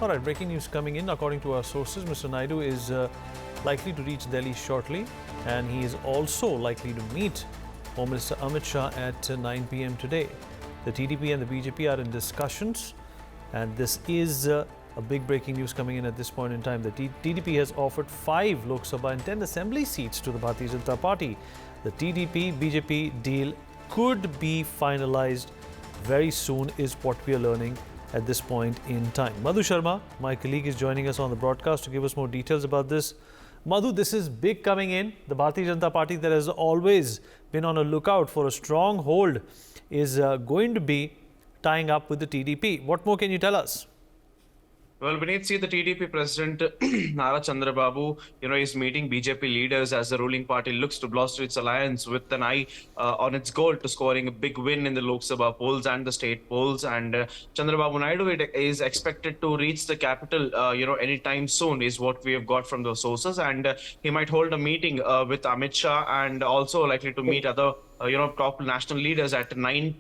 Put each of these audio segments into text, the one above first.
All right, breaking news coming in. According to our sources, Mr. Naidu is likely to reach Delhi shortly, and he is also likely to meet Home Minister Amit Shah at 9 p.m. today. The TDP and the BJP are in discussions, and this is a big breaking news coming in at this point in time. The TDP has offered 5 Lok Sabha and 10 Assembly seats to the Bharatiya Janata Party. The TDP-BJP deal could be finalized very soon, is what we are learning at this point in time. Madhu Sharma, my colleague, is joining us on the broadcast to give us more details about this. Madhu, this is big coming in. The Bharatiya Janata Party that has always been on a lookout for a strong hold is going to be tying up with the TDP. What more can you tell us? Well, Vineet, see, the TDP president, Nara Chandrababu, is meeting BJP leaders as the ruling party looks to bolster its alliance with an eye on its goal to scoring a big win in the Lok Sabha polls and the state polls. And Chandrababu Naidu is expected to reach the capital, anytime soon, is what we have got from the sources. And he might hold a meeting with Amit Shah and also likely to meet other, top national leaders at 9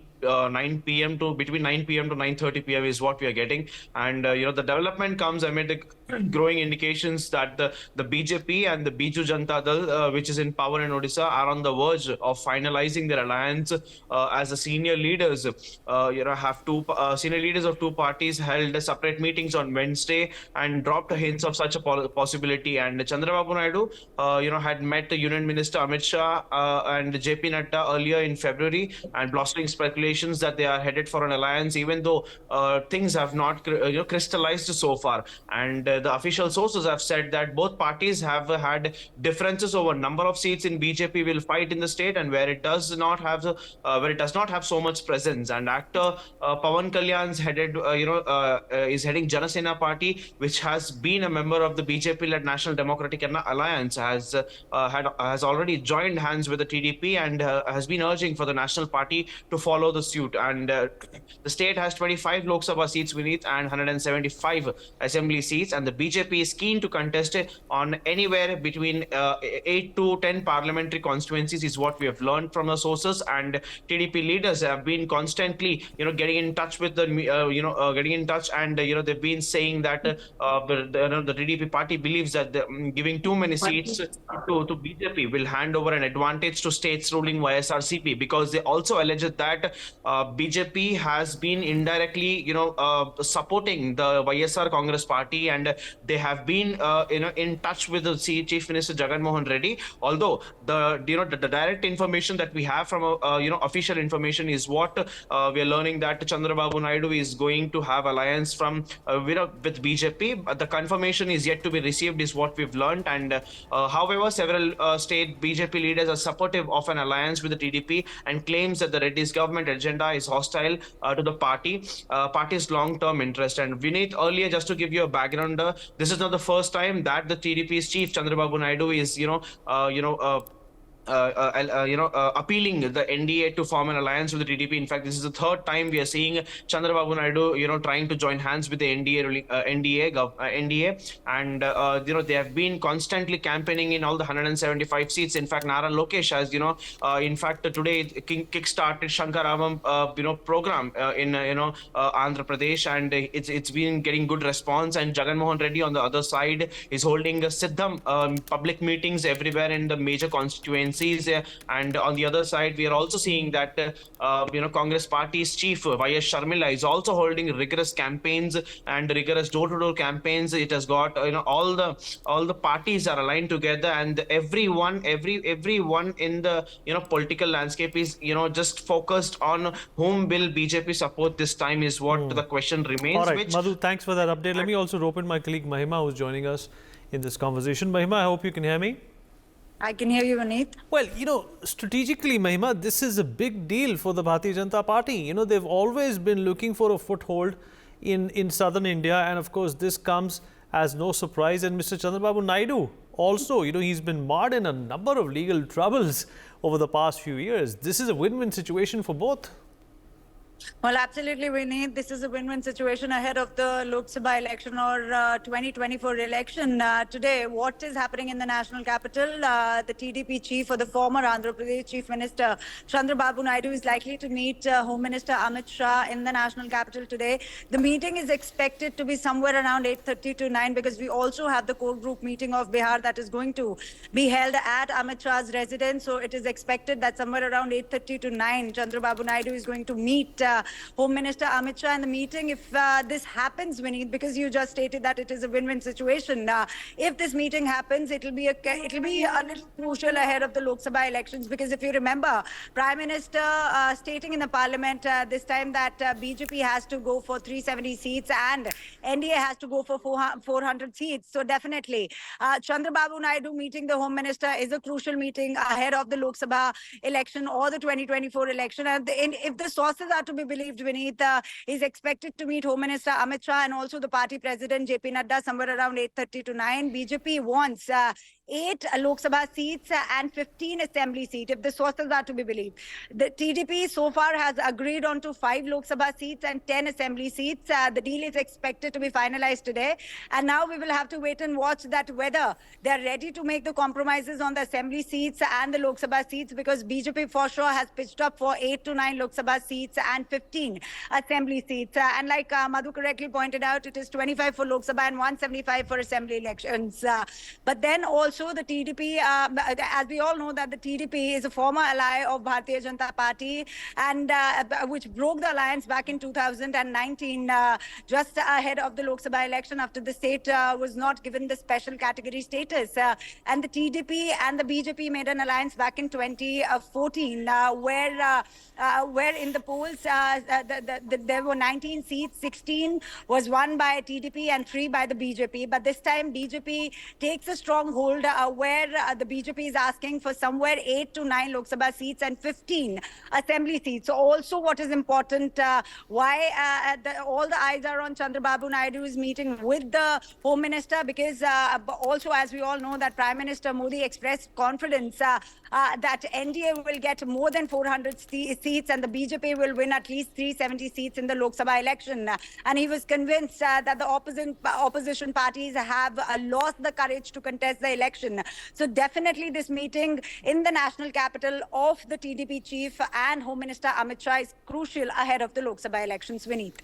p.m. to between 9 p.m. to 9:30 p.m. is what we are getting, and the development comes amid the growing indications that the BJP and the Biju Janata Dal, which is in power in Odisha, are on the verge of finalizing their alliance. As the senior leaders, senior leaders of two parties held separate meetings on Wednesday and dropped hints of such a possibility. And Chandrababu Naidu, had met the Union Minister Amit Shah and JP Nadda earlier in February, and blustering speculations that they are headed for an alliance, even though things have not crystallized so far. And the official sources have said that both parties have had differences over number of seats in BJP will fight in the state, and where it does not have so much presence. And actor Pawan Kalyan's is heading Janasena Party, which has been a member of the BJP-led National Democratic Alliance, has already joined hands with the TDP and has been urging for the national party to follow the suit. And the state has 25 Lok Sabha seats beneath and 175 assembly seats, and the BJP is keen to contest it on anywhere between 8 to 10 parliamentary constituencies, is what we have learned from the sources. And TDP leaders have been constantly getting in touch with the and they've been saying that the TDP party believes that giving too many seats to BJP will hand over an advantage to states ruling YSRCP, because they also alleged that BJP has been indirectly, supporting the YSR Congress party, and they have been, in touch with the Chief Minister Jagan Mohan Reddy. Although the direct information that we have from official information is what we are learning, that Chandrababu Naidu is going to have alliance from with BJP. But the confirmation is yet to be received, is what we've learned. And however, several state BJP leaders are supportive of an alliance with the TDP and claims that the Reddy's government agenda is hostile to the party's long-term interest. And Vineet, earlier, just to give you a background, this is not the first time that the TDP's chief Chandrababu Naidu is appealing the NDA to form an alliance with the TDP. In fact, this is the third time we are seeing Chandrababu Naidu, trying to join hands with the NDA, and they have been constantly campaigning in all the 175 seats. In fact, Nara Lokesh has, today kick-started Shankaramam, program in Andhra Pradesh, and it's been getting good response. And Jagan Mohan Reddy on the other side is holding Siddham public meetings everywhere in the major constituencies. And on the other side, we are also seeing that Congress party's chief Y.S. Sharmila is also holding rigorous campaigns and rigorous door-to-door campaigns. It has got all the parties are aligned together, and everyone in the political landscape is just focused on whom will BJP support this time, is what the question remains. All right, Madhu, thanks for that update. Let me also rope in my colleague Mahima, who's joining us in this conversation. Mahima, I hope you can hear me. I can hear you, Vineet. Well, strategically, Mahima, this is a big deal for the Bharatiya Janata Party. They've always been looking for a foothold in southern India, and of course, this comes as no surprise. And Mr. Chandrababu Naidu also, he's been marred in a number of legal troubles over the past few years. This is a win-win situation for both. Well, absolutely, Vinny. This is a win-win situation ahead of the Lok Sabha election or 2024 election. Today, what is happening in the national capital? The TDP chief or the former Andhra Pradesh Chief Minister Chandrababu Naidu is likely to meet Home Minister Amit Shah in the national capital today. The meeting is expected to be somewhere around 8:30 to 9 because we also have the core group meeting of Bihar that is going to be held at Amit Shah's residence. So it is expected that somewhere around 8:30 to 9, Chandrababu Naidu is going to meet Home Minister Amit Shah in the meeting. If this happens, Vineet, because you just stated that it is a win-win situation, if this meeting happens, it'll be a little crucial ahead of the Lok Sabha elections. Because if you remember, Prime Minister stating in the Parliament this time that BJP has to go for 370 seats and NDA has to go for 400 seats. So definitely, Chandrababu Naidu meeting the Home Minister is a crucial meeting ahead of the Lok Sabha election or the 2024 election. And if the sources are to be believed, Vineet is expected to meet Home Minister Amit Shah and also the party president JP Nadda somewhere around 8:30 to 9. BJP wants 8 Lok Sabha seats and 15 assembly seats, if the sources are to be believed. The TDP so far has agreed on to 5 Lok Sabha seats and 10 assembly seats. The deal is expected to be finalized today. And now we will have to wait and watch that whether they're ready to make the compromises on the assembly seats and the Lok Sabha seats, because BJP for sure has pitched up for 8 to 9 Lok Sabha seats and 15 assembly seats. And like Madhu correctly pointed out, it is 25 for Lok Sabha and 175 for assembly elections. But then also the TDP, as we all know that the TDP is a former ally of Bharatiya Janata Party and which broke the alliance back in 2019, just ahead of the Lok Sabha election after the state was not given the special category status. And the TDP and the BJP made an alliance back in 2014, where in the polls there were 19 seats, 16 was won by TDP and 3 by the BJP. But this time BJP takes a strong hold where the BJP is asking for somewhere 8 to 9 Lok Sabha seats and 15 assembly seats. So also what is important, why all the eyes are on Chandrababu Naidu is meeting with the Home Minister, because also as we all know that Prime Minister Modi expressed confidence that NDA will get more than 400 seats and the BJP will win at least 370 seats in the Lok Sabha election. And he was convinced that the opposition parties have lost the courage to contest the election. So definitely this meeting in the national capital of the TDP chief and Home Minister Amit Shah is crucial ahead of the Lok Sabha elections, Vineet.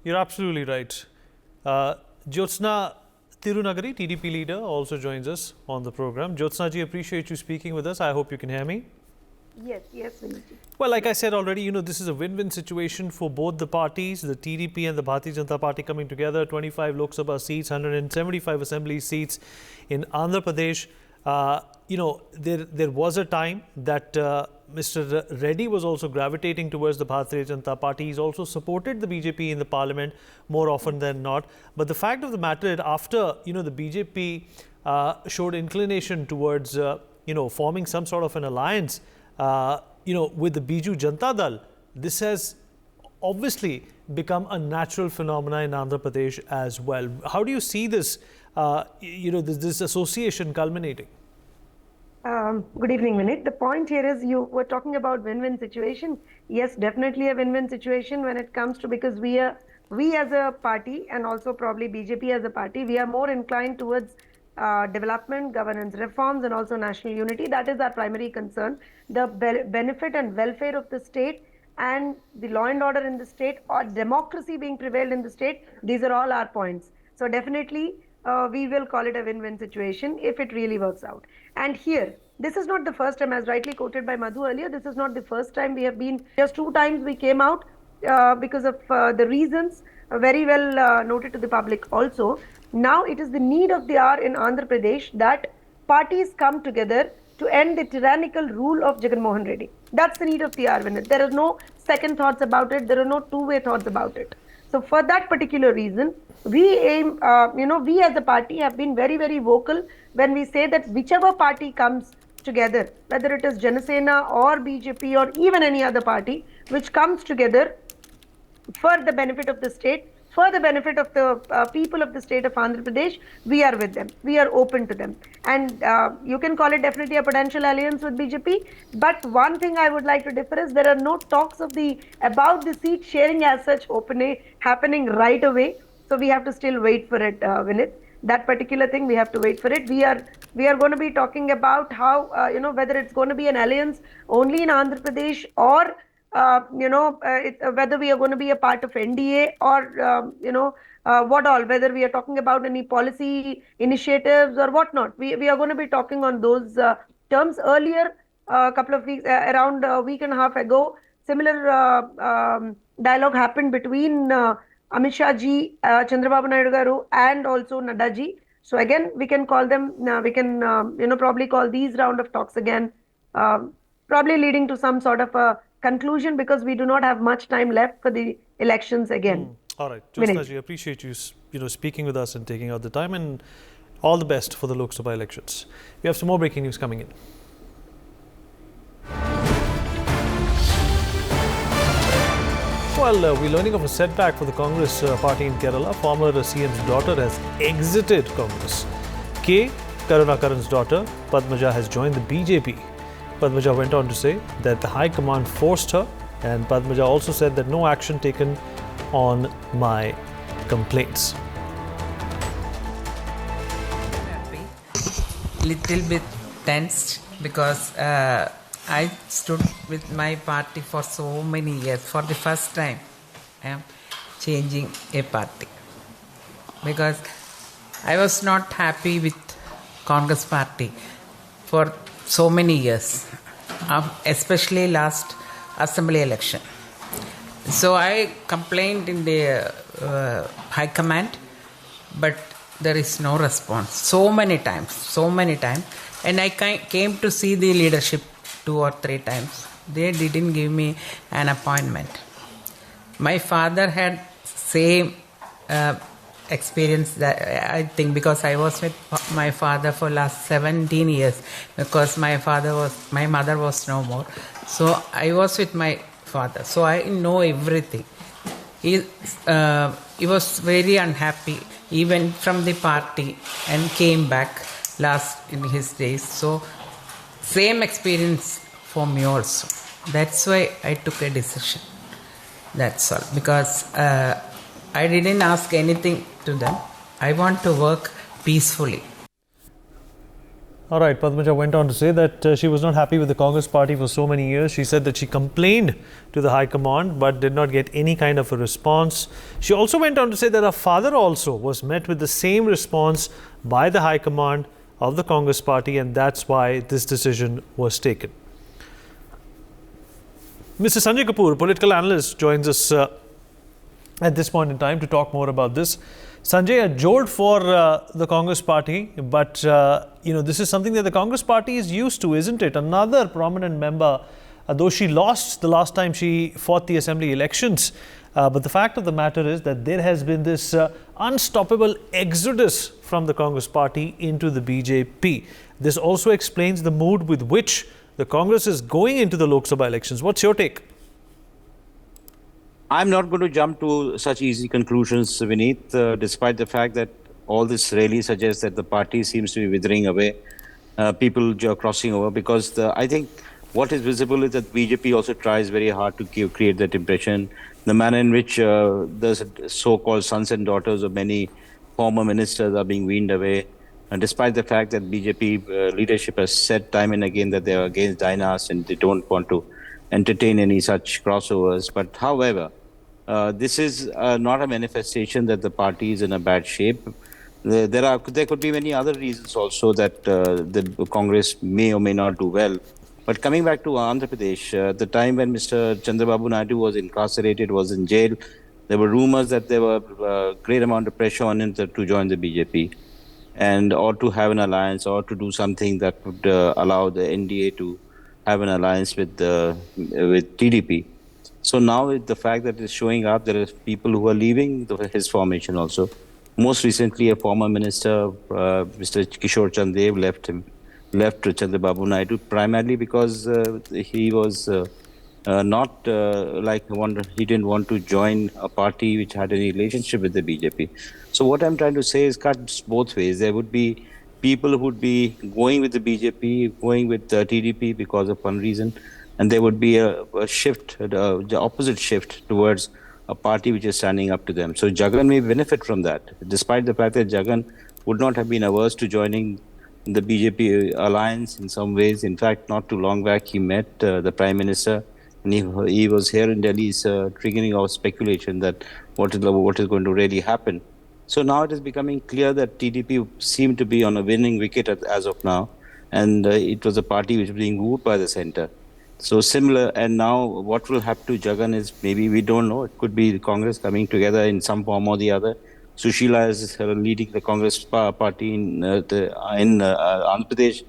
You're absolutely right. Jyotsna Tirunagari, TDP leader, also joins us on the program. Jyotsna ji, appreciate you speaking with us. I hope you can hear me. Yes, Vinny. Well, like I said already, this is a win-win situation for both the parties, the TDP and the Bharatiya Janata Party coming together, 25 Lok Sabha seats, 175 assembly seats in Andhra Pradesh. There was a time that Mr. Reddy was also gravitating towards the Bharatiya Janata Party. He's also supported the BJP in the parliament more often than not. But the fact of the matter is, after, the BJP showed inclination towards, forming some sort of an alliance, with the Biju Janata Dal, this has obviously become a natural phenomena in Andhra Pradesh as well. How do you see this, this association culminating? Good evening, Vinit. The point here is you were talking about win-win situation. Yes, definitely a win-win situation when it comes to, because we as a party and also probably BJP as a party, we are more inclined towards development, governance reforms and also national unity. That is our primary concern. The benefit and welfare of the state and the law and order in the state or democracy being prevailed in the state, these are all our points. So definitely we will call it a win-win situation if it really works out. And here, this is not the first time, as rightly quoted by Madhu earlier, this is not the first time we have been, just 2 times we came out because of the reasons very well noted to the public also. Now it is the need of the hour in Andhra Pradesh that parties come together to end the tyrannical rule of Jagan Mohan Reddy. That's the need of the hour, Vinit. There are no second thoughts about it. There are no two-way thoughts about it. So for that particular reason, we aim, we as a party have been very, very vocal when we say that whichever party comes together, whether it is Janasena or BJP or even any other party, which comes together for the benefit of the state, for the benefit of the people of the state of Andhra Pradesh, we are with them. We are open to them. And you can call it definitely a potential alliance with BJP. But one thing I would like to differ is there are no talks of about the seat sharing as such happening right away. So we have to still wait for it, Vinit. That particular thing, we have to wait for it. We are going to be talking about how, whether it's going to be an alliance only in Andhra Pradesh or, whether we are going to be a part of NDA or, what all, whether we are talking about any policy initiatives or whatnot. We are going to be talking on those terms. Earlier, a couple of weeks, around a week and a half ago, similar dialogue happened between Amit Shah ji, Chandrababu Naidu garu, and also Nadda ji. So again, we can call them, probably call these round of talks again, probably leading to some sort of a conclusion because we do not have much time left for the elections again. All right, Jyotsna ji, appreciate you, speaking with us and taking out the time, and all the best for the Lok Sabha elections. We have some more breaking news coming in. Well, we're learning of a setback for the Congress party in Kerala. Former CM's daughter has exited Congress. K. Karunakaran's daughter, Padmaja, has joined the BJP. Padmaja went on to say that the High Command forced her, and Padmaja also said that no action taken on my complaints. Little bit tensed because I stood with my party for so many years. For the first time, I am changing a party because I was not happy with Congress party for so many years, especially last assembly election. So I complained in the High Command, but there is no response. So many times. And I came to see the leadership 2 or 3 times. They didn't give me an appointment. My father had same experience that I think because I was with my father for last 17 years because my mother was no more. So I was with my father. So I know everything. He was very unhappy even from the party and came back last in his days. So same experience for me also. That's why I took a decision. That's all. Because I didn't ask anything to them. I want to work peacefully. All right, Padmaja went on to say that she was not happy with the Congress party for so many years. She said that she complained to the High Command but did not get any kind of a response. She also went on to say that her father also was met with the same response by the High Command of the Congress party, and that's why this decision was taken. Mr. Sanjay Kapoor, political analyst, joins us at this point in time to talk more about this. Sanjay, a jolt for the Congress party, but this is something that the Congress party is used to, isn't it? Another prominent member, though she lost the last time she fought the assembly elections, but the fact of the matter is that there has been this unstoppable exodus from the Congress party into the BJP. This also explains the mood with which the Congress is going into the Lok Sabha elections. What's your take? I'm not going to jump to such easy conclusions, Vineet, despite the fact that all this really suggests that the party seems to be withering away. People are crossing over because I think what is visible is that BJP also tries very hard to create that impression. The manner in which the so-called sons and daughters of many former ministers are being weaned away. And despite the fact that BJP leadership has said time and again that they are against dynas and they don't want to entertain any such crossovers. But however, this is not a manifestation that the party is in a bad shape. There could be many other reasons also that the Congress may or may not do well. But coming back to Andhra Pradesh, the time when Mr. Chandrababu Naidu was incarcerated, was in jail, there were rumors that there were a great amount of pressure on him to join the BJP and or to have an alliance or to do something that would allow the NDA to have an alliance with TDP. So now with the fact that it's showing up, there are people who are leaving his formation also. Most recently, a former minister, Mr. Kishore Chandev, left Chandrababu Naidu primarily because he was not he didn't want to join a party which had any relationship with the BJP. So what I'm trying to say is cuts both ways. There would be people who would be going with the BJP, going with the TDP because of one reason, and there would be a shift, the opposite shift towards a party which is standing up to them. So Jagan may benefit from that, despite the fact that Jagan would not have been averse to joining the BJP alliance in some ways. In fact, not too long back, he met the Prime Minister, and he was here in Delhi, triggering our speculation that what is going to really happen. So now it is becoming clear that TDP seemed to be on a winning wicket as of now, and it was a party which was being ruled by the centre. So similar, and now what will happen to Jagan is maybe we don't know. It could be the Congress coming together in some form or the other. Sushila is leading the Congress party in Andhra Pradesh,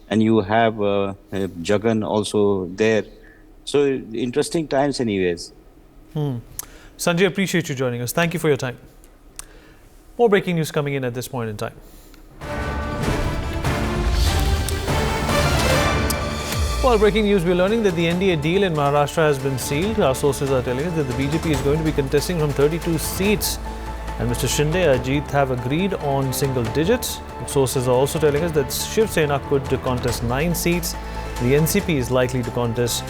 and you have Jagan also there. So interesting times anyways. Sanjay, appreciate you joining us. Thank you for your time. More breaking news coming in at this point in time. Well, breaking news, we're learning that the NDA deal in Maharashtra has been sealed. Our sources are telling us that the BJP is going to be contesting from 32 seats. And Mr. Shinde and Ajit have agreed on single digits. Sources are also telling us that Shiv Sena could contest 9 seats. The NCP is likely to contest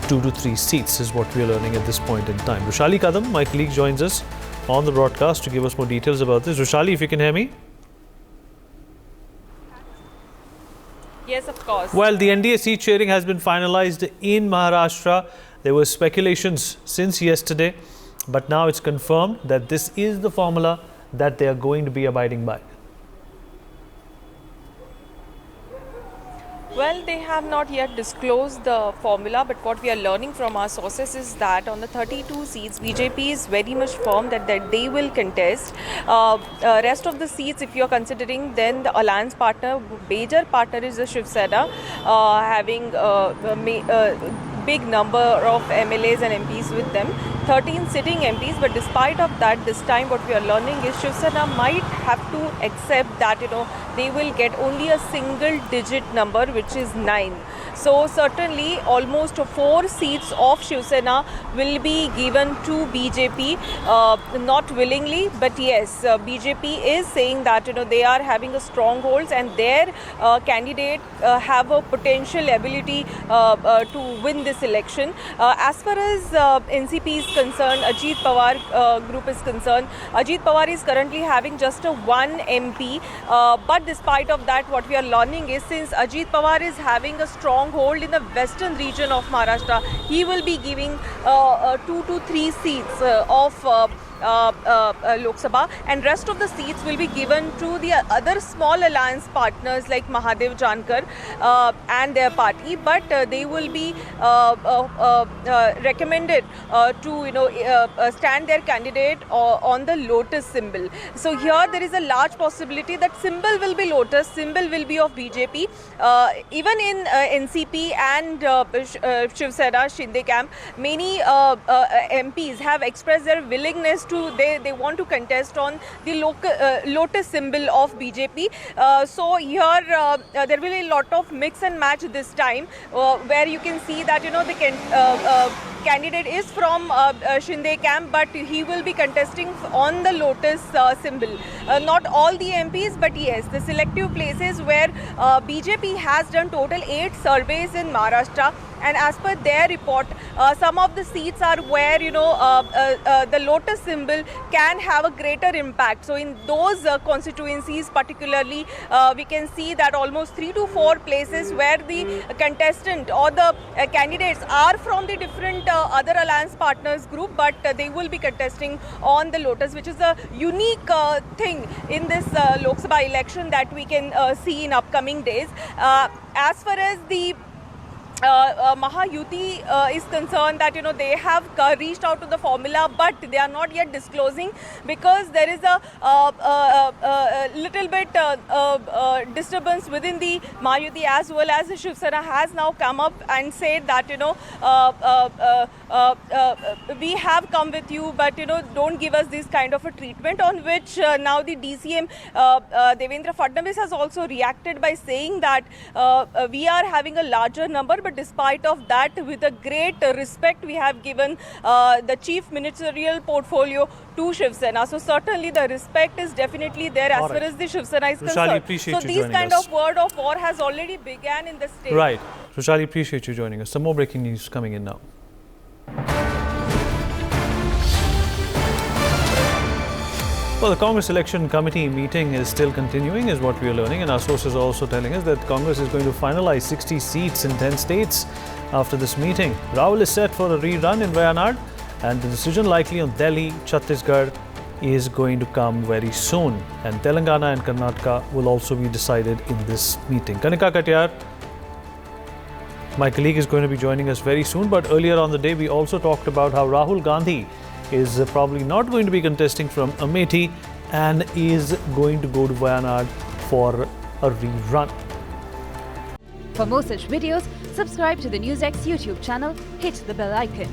2 to 3 seats, is what we're learning at this point in time. Rushali Kadam, my colleague, joins us on the broadcast to give us more details about this. Rushali, if you can hear me. Yes, of course. Well, the NDA seat sharing has been finalized in Maharashtra. There were speculations since yesterday, but now it's confirmed that this is the formula that they are going to be abiding by. Well, they have not yet disclosed the formula, but what we are learning from our sources is that on the 32 seats, BJP is very much firm that they will contest. Rest of the seats, if you are considering, then the alliance partner, major partner is the Shiv Sena, having big number of MLAs and MPs with them, 13 sitting MPs. But despite of that, this time what we are learning is Shiv Sena might have to accept that, they will get only a single digit number, which is 9. So certainly almost 4 seats of Shiv Sena will be given to BJP, not willingly, but yes, BJP is saying that they are having a strongholds and their candidate have a potential ability to win this election. As far as NCP is concerned, Ajit Pawar group is concerned, Ajit Pawar is currently having just a 1 MP, but despite of that, what we are learning is since Ajit Pawar is having a strong hold in the western region of Maharashtra, he will be giving 2 to 3 seats of Lok Sabha, and rest of the seats will be given to the other small alliance partners like Mahadev Jankar and their party, but they will be recommended to stand their candidate on the lotus symbol. So here there is a large possibility that symbol will be lotus, symbol will be of BJP. Even in NCP and Shiv Sena Shinde camp, many MPs have expressed their willingness to they want to contest on the lotus symbol of BJP. So here there will be a lot of mix and match this time, where you can see that the candidate is from Shinde camp, but he will be contesting on the lotus symbol. Not all the MPs, but yes, the selective places where BJP has done total 8 surveys in Maharashtra, and as per their report, some of the seats are where the lotus symbol can have a greater impact. So in those constituencies particularly, we can see that almost 3 to 4 places where the contestant or the candidates are from the different other alliance partners group, but they will be contesting on the lotus, which is a unique thing in this Lok Sabha election that we can see in upcoming days. As far as the Mahayuti is concerned, that they have reached out to the formula, but they are not yet disclosing because there is a little bit disturbance within the Mahayuti, as well as Shiv Sena has now come up and said that we have come with you, but don't give us this kind of a treatment, on which now the DCM Devendra Fadnavis has also reacted by saying that we are having a larger number, but despite of that, with a great respect, we have given the chief ministerial portfolio to Shiv Sena. So certainly the respect is definitely there as far as the Shiv Sena is concerned. Appreciate so you these joining kind us. of word of war has already began in the state. Right. Rushali, appreciate you joining us. Some more breaking news coming in now. Well, the Congress Election Committee meeting is still continuing, is what we are learning, and our sources are also telling us that Congress is going to finalize 60 seats in 10 states after this meeting. Rahul is set for a rerun in Wayanad, and the decision likely on Delhi, Chhattisgarh is going to come very soon. And Telangana and Karnataka will also be decided in this meeting. Kanika Katyar, my colleague, is going to be joining us very soon, but earlier on the day we also talked about how Rahul Gandhi is probably not going to be contesting from Amethi and is going to go to Wayanad for a rerun. For more such videos, subscribe to the Newsx YouTube channel, hit the bell icon.